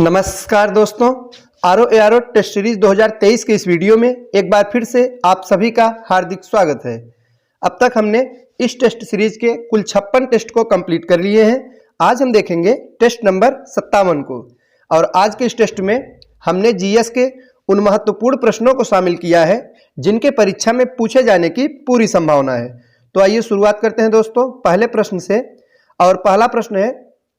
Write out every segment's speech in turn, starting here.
नमस्कार दोस्तों, RO test series 2023 के इस वीडियो में एक बार फिर से आप सभी का हार्दिक स्वागत है। अब तक हमने इस टेस्ट सीरीज के कुल 56 टेस्ट को कंप्लीट कर लिए हैं। आज हम देखेंगे टेस्ट नंबर 57 को। और आज के इस टेस्ट में हमने जीएस के उन महत्वपूर्ण प्रश्नों को शामिल किया है जिनके परीक्षा में पूछे जाने की पूरी संभावना है। तो आइए शुरुआत करते हैं दोस्तों पहले प्रश्न से। और पहला प्रश्न है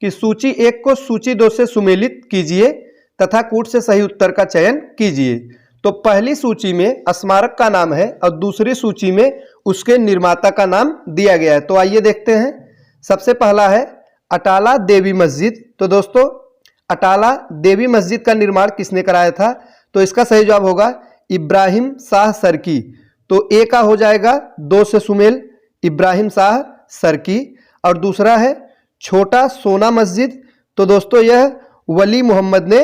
कि सूची 1 को सूची 2 से सुमेलित कीजिए तथा कूट से सही उत्तर का चयन कीजिए। तो पहली सूची में स्मारक का नाम है और दूसरी सूची में उसके निर्माता का नाम दिया गया है। तो आइए देखते हैं। सबसे पहला है अटाला देवी मस्जिद। तो दोस्तों अटाला देवी मस्जिद का निर्माण किसने कराया था? तो इसका सही जवाब होगा इब्राहिम शाह सरकी। तो ए का हो जाएगा 2 से सुमेल, इब्राहिम शाह सरकी। और दूसरा है छोटा सोना मस्जिद। तो दोस्तों यह वली मोहम्मद ने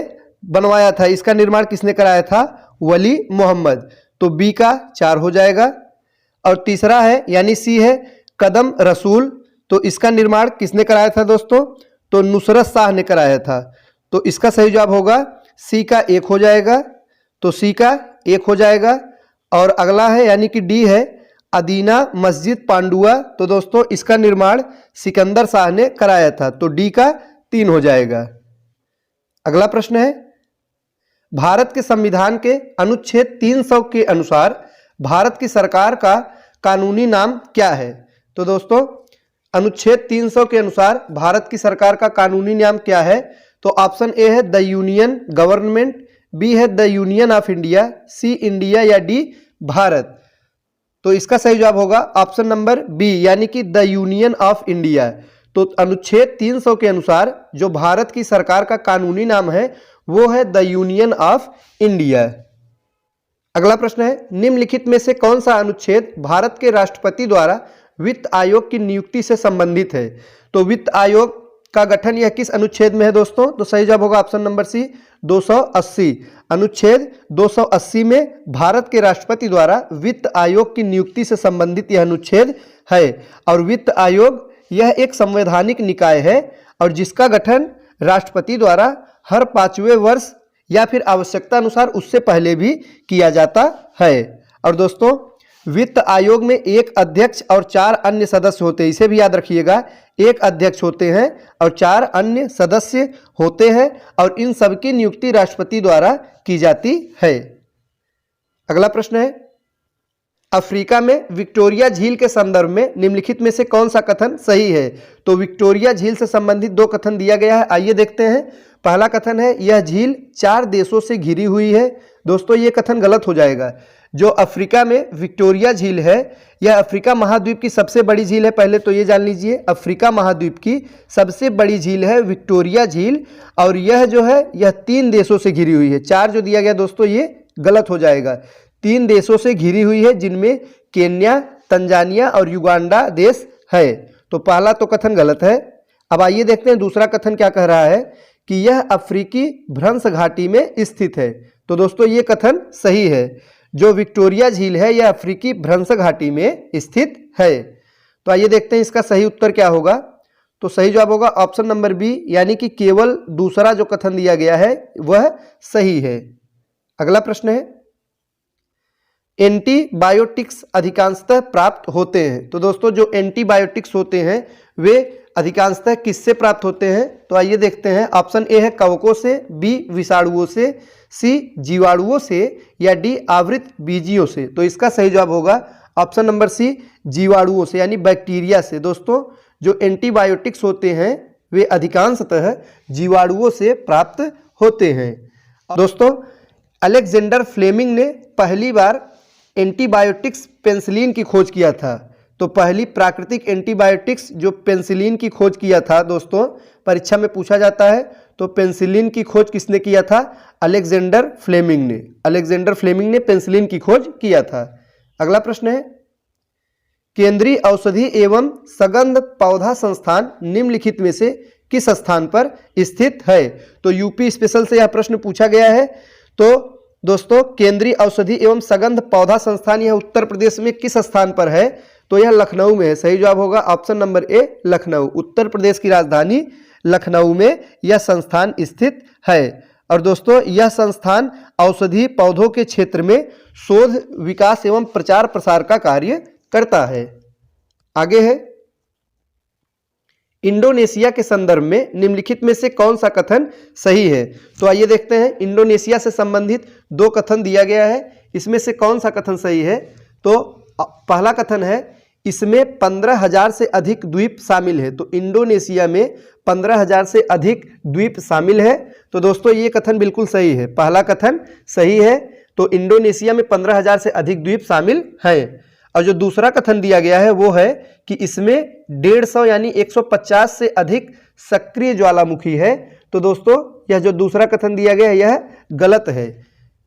बनवाया था। इसका निर्माण किसने कराया था? वली मोहम्मद। तो बी का 4 हो जाएगा। और तीसरा है यानी सी है कदम रसूल। तो इसका निर्माण किसने कराया था दोस्तों? तो नुसरत शाह ने कराया था। तो इसका सही जवाब होगा सी का 1 हो जाएगा। तो सी का 1 हो जाएगा। और अगला है यानी कि डी है अदीना मस्जिद पांडुआ। तो दोस्तों इसका निर्माण सिकंदर शाह ने कराया था। तो डी का 3 हो जाएगा। अगला प्रश्न है भारत के संविधान के अनुच्छेद 300 के अनुसार भारत की सरकार का कानूनी नाम क्या है? तो दोस्तों अनुच्छेद 300 के अनुसार भारत की सरकार का कानूनी नाम क्या है? तो ऑप्शन ए है द यूनियन गवर्नमेंट, बी है the union of India, C India या डी भारत। तो इसका सही जवाब होगा ऑप्शन नंबर बी यानी कि द यूनियन ऑफ इंडिया। तो अनुच्छेद 300 के अनुसार जो भारत की सरकार का कानूनी नाम है वो है द यूनियन ऑफ इंडिया। अगला प्रश्न है निम्नलिखित में से कौन सा अनुच्छेद भारत के राष्ट्रपति द्वारा वित्त आयोग की नियुक्ति से संबंधित है? तो वित्त आयोग का गठन यह किस अनुच्छेद में है दोस्तों? तो सही जवाब होगा ऑप्शन नंबर सी 280। अनुच्छेद 280 में भारत के राष्ट्रपति द्वारा वित्त आयोग की नियुक्ति से संबंधित यह अनुच्छेद है। और वित्त आयोग यह एक संवैधानिक निकाय है और जिसका गठन राष्ट्रपति द्वारा हर 5वें वर्ष या फिर आवश्यकता अनुसार उससे पहले भी किया जाता है। और दोस्तों वित्त आयोग में एक अध्यक्ष और 4 अन्य सदस्य होते हैं। इसे भी याद रखिएगा, एक अध्यक्ष होते हैं और 4 अन्य सदस्य होते हैं और इन सबकी नियुक्ति राष्ट्रपति द्वारा की जाती है। अगला प्रश्न है अफ्रीका में विक्टोरिया झील के संदर्भ में निम्नलिखित में से कौन सा कथन सही है? तो विक्टोरिया झील से संबंधित 2 कथन दिया गया है। आइए देखते हैं। पहला कथन है यह झील 4 देशों से घिरी हुई है। दोस्तों ये कथन गलत हो जाएगा। जो अफ्रीका में विक्टोरिया झील है यह अफ्रीका महाद्वीप की सबसे बड़ी झील है। पहले तो ये जान लीजिए अफ्रीका महाद्वीप की सबसे बड़ी झील है विक्टोरिया झील। और यह जो है यह 3 देशों से घिरी हुई है। 4 जो दिया गया दोस्तों ये गलत हो जाएगा। 3 देशों से घिरी हुई है जिनमें केन्या, तंजानिया और युगांडा देश है। तो पहला तो कथन गलत है। अब आइए देखते हैं दूसरा कथन क्या कह रहा है कि यह अफ्रीकी भ्रंश घाटी में स्थित है। तो दोस्तों ये कथन सही है। जो विक्टोरिया झील है यह अफ्रीकी भ्रंश घाटी में स्थित है। तो आइए देखते हैं इसका सही उत्तर क्या होगा। तो सही जवाब होगा ऑप्शन नंबर बी यानी कि केवल दूसरा जो कथन दिया गया है वह सही है। अगला प्रश्न है एंटीबायोटिक्स अधिकांशतः प्राप्त होते हैं। तो दोस्तों जो एंटीबायोटिक्स होते हैं वे अधिकांशतः किससे प्राप्त होते हैं? तो आइए देखते हैं। ऑप्शन ए है कवकों से, बी विषाणुओं से, सी जीवाणुओं से या डी आवृत बीजियों से। तो इसका सही जवाब होगा ऑप्शन नंबर सी जीवाणुओं से यानी बैक्टीरिया से। दोस्तों जो एंटीबायोटिक्स होते हैं वे अधिकांशतः जीवाणुओं से प्राप्त होते हैं। दोस्तों अलेक्जेंडर फ्लेमिंग ने पहली बार एंटीबायोटिक्स पेनिसिलिन की खोज किया था। तो पहली प्राकृतिक एंटीबायोटिक्स जो पेनिसिलिन की खोज किया था दोस्तों परीक्षा में पूछा जाता है। तो पेनिसिलिन की खोज किसने किया था? अलेक्जेंडर फ्लेमिंग ने। अलेक्जेंडर फ्लेमिंग ने पेनिसिलिन की खोज किया था। अगला प्रश्न है केंद्रीय औषधि एवं सगंध पौधा संस्थान निम्नलिखित में से किस स्थान पर स्थित है? तो यूपी स्पेशल से यह प्रश्न पूछा गया है। तो दोस्तों केंद्रीय औषधि एवं सगंध पौधा संस्थान यह उत्तर प्रदेश में किस स्थान पर है? तो यह लखनऊ में है। सही जवाब होगा option number A Lucknow. Uttar Pradesh की राजधानी लखनऊ में यह संस्थान स्थित है। और दोस्तों यह संस्थान औषधि पौधों के क्षेत्र में शोध, विकास एवं प्रचार प्रसार का कार्य करता है। आगे है, इंडोनेशिया के संदर्भ में निम्नलिखित में से कौन सा कथन सही है? तो आइए देखते हैं, इंडोनेशिया से संबंधित दो कथन दिया गया है, इसमें से कौन सा कथन सही है? तो पहला कथन है इसमें 15,000 से अधिक द्वीप शामिल है। तो इंडोनेशिया में 15,000 से अधिक द्वीप शामिल है। तो दोस्तों ये कथन बिल्कुल सही है, पहला कथन सही है। तो इंडोनेशिया में 15,000 से अधिक द्वीप शामिल हैं। और जो दूसरा कथन दिया गया है वो है कि इसमें 150 यानी 150 से अधिक सक्रिय ज्वालामुखी है। तो दोस्तों यह जो दूसरा कथन दिया गया है यह गलत है।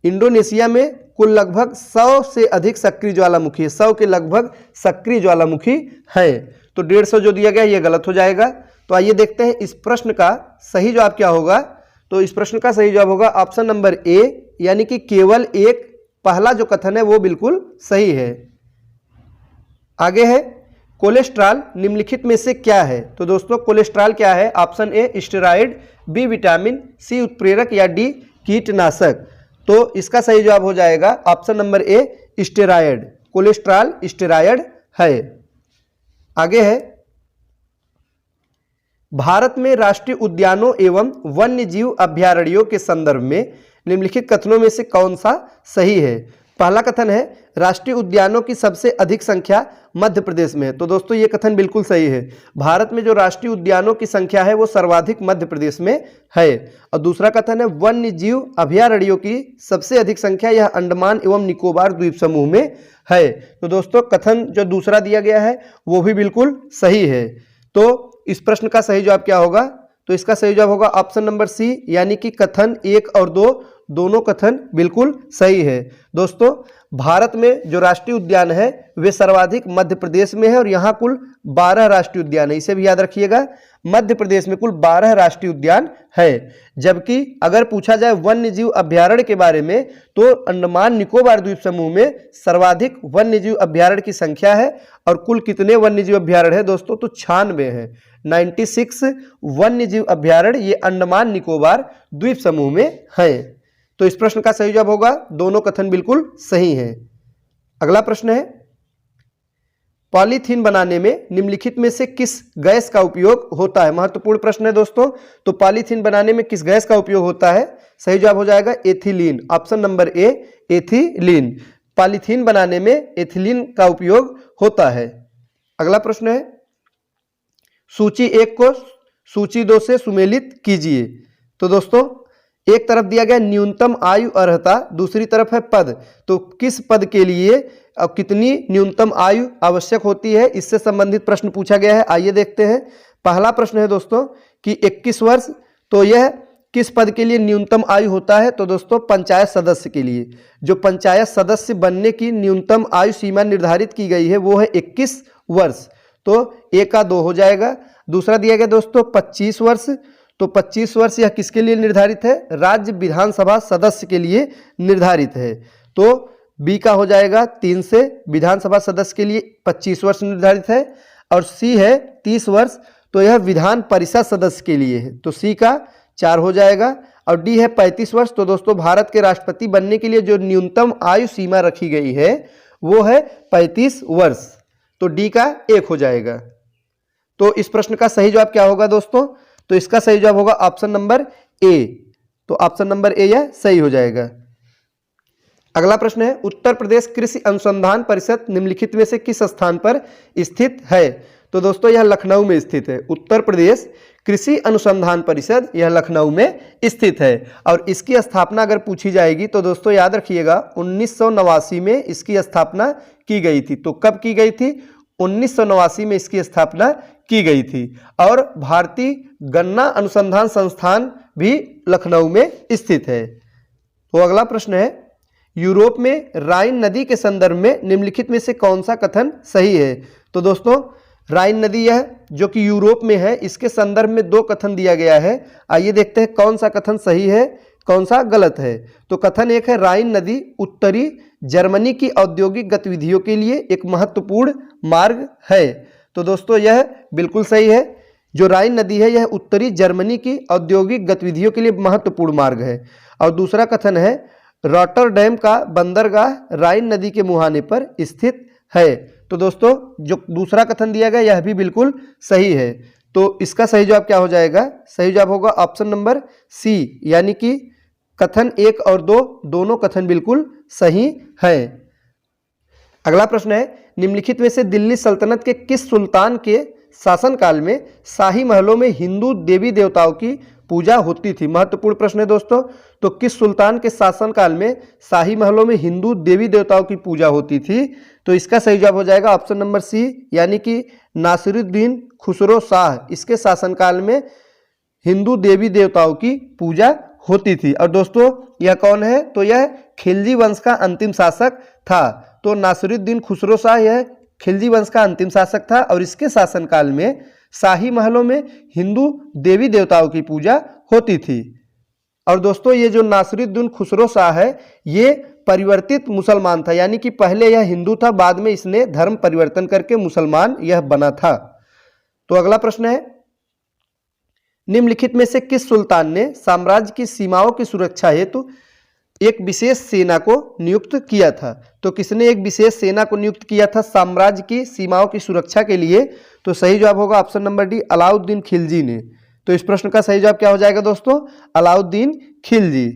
इंडोनेशिया में कुल लगभग 100 से अधिक सक्रिय ज्वालामुखी है, 100 के लगभग सक्रिय ज्वालामुखी है। तो 150 जो दिया गया है यह गलत हो जाएगा। तो आइए देखते हैं इस प्रश्न का सही जवाब क्या होगा। तो इस प्रश्न का सही जवाब होगा ऑप्शन नंबर ए, यानी कि केवल एक, पहला जो कथन है वो बिल्कुल सही है। आगे है, कोलेस्ट्रॉल निम्नलिखित में से क्या है? तो दोस्तों कोलेस्ट्रॉल क्या है? Option A steroid, B vitamin, C उत्प्रेरक या डी कीटनाशक। तो इसका सही जवाब हो जाएगा option number A steroid. Cholesterol steroid है। आगे है, भारत में राष्ट्रीय उद्यानों एवं वन्य जीव अभयारण्यों के संदर्भ में निम्नलिखित कथनों में से कौन सा सही है? पहला कथन है राष्ट्रीय उद्यानों की सबसे अधिक संख्या मध्य प्रदेश में है। तो दोस्तों ये कथन बिल्कुल सही है, भारत में जो राष्ट्रीय उद्यानों की संख्या है वो सर्वाधिक मध्य प्रदेश में है। और दूसरा कथन है वन्य जीव अभयारण्यों की सबसे अधिक संख्या यह अंडमान एवं निकोबार द्वीप समूह में है। तो दोस्तों कथन जो दूसरा दिया गया है वो भी बिल्कुल सही है। तो इस प्रश्न का सही जवाब क्या होगा? तो इसका सही जवाब होगा ऑप्शन नंबर सी, यानी कि कथन 1 और 2 दोनों कथन बिल्कुल सही है। दोस्तों भारत में जो राष्ट्रीय उद्यान है वे सर्वाधिक मध्य प्रदेश में है और यहाँ कुल 12 राष्ट्रीय उद्यान है, इसे भी याद रखिएगा। मध्य प्रदेश में कुल 12 राष्ट्रीय उद्यान है। जबकि अगर पूछा जाए वन्य जीव अभयारण्य के बारे में तो अंडमान निकोबार द्वीप समूह में सर्वाधिक वन्य जीव अभयारण्य की संख्या है। और कुल कितने वन्य जीव अभयारण्य है दोस्तों? तो 96 है, 96 वन्य जीव अभयारण्य ये अंडमान निकोबार द्वीप समूह में है। तो इस प्रश्न का सही जवाब होगा, दोनों कथन बिल्कुल सही हैं। अगला प्रश्न है, पॉलीथीन बनाने में निम्नलिखित में से किस गैस का उपयोग होता है? महत्वपूर्ण प्रश्न है दोस्तों। तो पॉलीथीन बनाने में किस गैस का उपयोग होता है? सही जवाब हो जाएगा ethylene, option number A ethylene. Polythene बनाने में एथिलीन का उपयोग होता है। अगला प्रश्न है, सूची 1 को सूची 2 से सुमेलित कीजिए। तो दोस्तों एक तरफ दिया गया न्यूनतम आयु अर्हता, दूसरी तरफ है पद। तो किस पद के लिए और कितनी न्यूनतम आयु आवश्यक होती है, इससे संबंधित प्रश्न पूछा गया है। आइए देखते हैं। पहला प्रश्न है दोस्तों कि 21 वर्ष। तो यह किस पद के लिए न्यूनतम आयु होता है? तो दोस्तों पंचायत सदस्य के लिए, जो पंचायत सदस्य बनने की न्यूनतम आयु सीमा निर्धारित की गई है वो है 21 वर्ष। तो ए का 2 हो जाएगा। दूसरा दिया गया दोस्तों 25 वर्ष। तो 25 वर्ष यह किसके लिए निर्धारित है? राज्य विधानसभा सदस्य के लिए निर्धारित है। तो बी का हो जाएगा 3 से, विधानसभा सदस्य के लिए 25 वर्ष निर्धारित है। और सी है 30 वर्ष, तो यह विधान परिषद सदस्य के लिए है। तो सी का 4 हो जाएगा। और डी है 35 वर्ष। तो दोस्तों भारत के राष्ट्रपति बनने के लिए जो न्यूनतम आयु सीमा रखी गई है वो है 35 वर्ष। तो डी का 1 हो जाएगा। तो इस प्रश्न का सही जवाब क्या होगा दोस्तों? तो इसका सही जवाब होगा ऑप्शन नंबर ए। तो ऑप्शन नंबर ए यह सही हो जाएगा। अगला प्रश्न है, उत्तर प्रदेश कृषि अनुसंधान परिषद निम्नलिखित में से किस स्थान पर स्थित है? तो दोस्तों यह लखनऊ में स्थित है। उत्तर प्रदेश कृषि अनुसंधान परिषद यह लखनऊ में स्थित है। और इसकी स्थापना अगर पूछी जाएगी तो दोस्तों याद रखिएगा 1989 में इसकी स्थापना की गई थी। तो कब की गई थी? 1989 में इसकी स्थापना की गई थी। और भारतीय गन्ना अनुसंधान संस्थान भी लखनऊ में स्थित है। तो अगला प्रश्न है, यूरोप में राइन नदी के संदर्भ में निम्नलिखित में से कौन सा कथन सही है? तो दोस्तों राइन नदी यह जो कि यूरोप में है, इसके संदर्भ में 2 कथन दिया गया है। आइए देखते हैं कौन सा कथन सही है, कौन सा गलत है। तो कथन 1 है राइन नदी उत्तरी जर्मनी की औद्योगिक गतिविधियों के लिए एक महत्वपूर्ण मार्ग है। तो दोस्तों यह बिल्कुल सही है। जो राइन नदी है यह उत्तरी जर्मनी की औद्योगिक गतिविधियों के लिए महत्वपूर्ण मार्ग है। और दूसरा कथन है रॉटरडैम का बंदरगाह राइन नदी के मुहाने पर स्थित है। तो दोस्तों जो दूसरा कथन दिया गया यह भी बिल्कुल सही है। तो इसका सही जवाब क्या हो जाएगा? सही जवाब होगा ऑप्शन नंबर सी, यानी कि कथन 1 और 2 दोनों कथन बिल्कुल सही है। अगला प्रश्न है निम्नलिखित में से दिल्ली सल्तनत के किस सुल्तान के शासनकाल में शाही महलों में हिंदू देवी देवताओं की पूजा होती थी? महत्वपूर्ण प्रश्न है दोस्तों। तो किस सुल्तान के शासनकाल में शाही महलों में हिंदू देवी देवताओं की पूजा होती थी? तो इसका सही जवाब हो जाएगा ऑप्शन नंबर सी, यानी कि नासिरुद्दीन खुसरो शाह, इसके शासनकाल में हिंदू देवी देवताओं की पूजा होती थी। और दोस्तों यह कौन है? तो यह खिलजी वंश का अंतिम शासक था। तो नासिरुद्दीन खुसरो शाह यह खिलजी वंश का अंतिम शासक था और इसके शासनकाल में शाही महलों में हिंदू देवी देवताओं की पूजा होती थी। और दोस्तों ये जो नासिरुद्दीन खुसरो शाह है ये परिवर्तित मुसलमान था, यानी कि पहले यह हिंदू था, बाद में इसने धर्म परिवर्तन करके मुसलमान यह बना था। तो अगला प्रश्न है निम्नलिखित में से किस सुल्तान ने साम्राज्य की सीमाओं की सुरक्षा हेतु एक विशेष सेना को नियुक्त किया था? तो किसने एक विशेष सेना को नियुक्त किया था साम्राज्य की सीमाओं की सुरक्षा के लिए? तो सही जवाब होगा option number D, Alauddin Khilji ने। तो इस प्रश्न का सही जवाब क्या हो जाएगा दोस्तों? अलाउद्दीन खिलजी।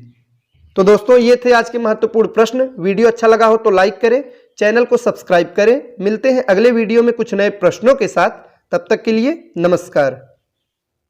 तो दोस्तों ये थे आज के महत्वपूर्ण प्रश्न। वीडियो अच्छा लगा हो तो लाइक करें, चैनल को सब्सक्राइब करें। मिलते हैं अगले वीडियो में कुछ नए प्रश्नों के साथ। तब तक के लिए नमस्कार।